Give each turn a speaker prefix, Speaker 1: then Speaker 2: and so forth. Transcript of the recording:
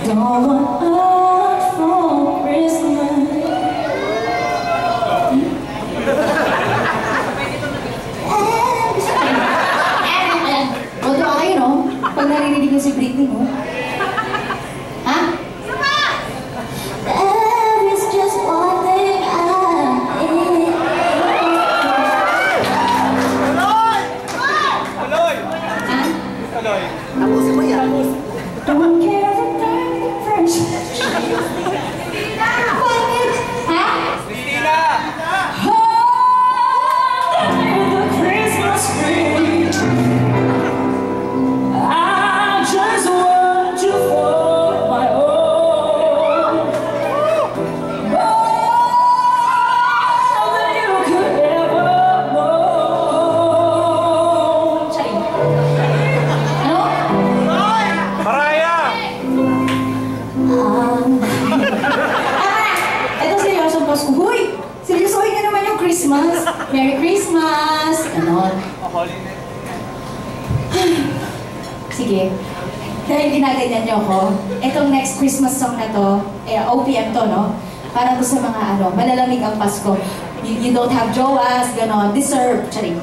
Speaker 1: Don't want much for Christmas. Although, you know, pag narinig niyo si Britney, no? Ha? There is just one thing I need.
Speaker 2: Tuloy!
Speaker 1: Ha?
Speaker 2: Tuloy!
Speaker 3: Tapusin mo yan.
Speaker 1: Don't care if I'm fresh. Ha?
Speaker 2: Christina!
Speaker 1: Under the Christmas tree, I just want you for my own. More than you could ever know. Charing. Ano?
Speaker 2: Maraya!
Speaker 1: Ito seryosong Pasko. Huy! Seryosohin na naman yung Christmas. Merry Christmas! Ganon.
Speaker 2: Holy
Speaker 1: Sige. Dahil ginaganyan niyo ako, itong next Christmas song na to, OPM to, no? Para to sa mga malalamig ang Pasko. You don't have jowas, ganon. Deserve. Charing.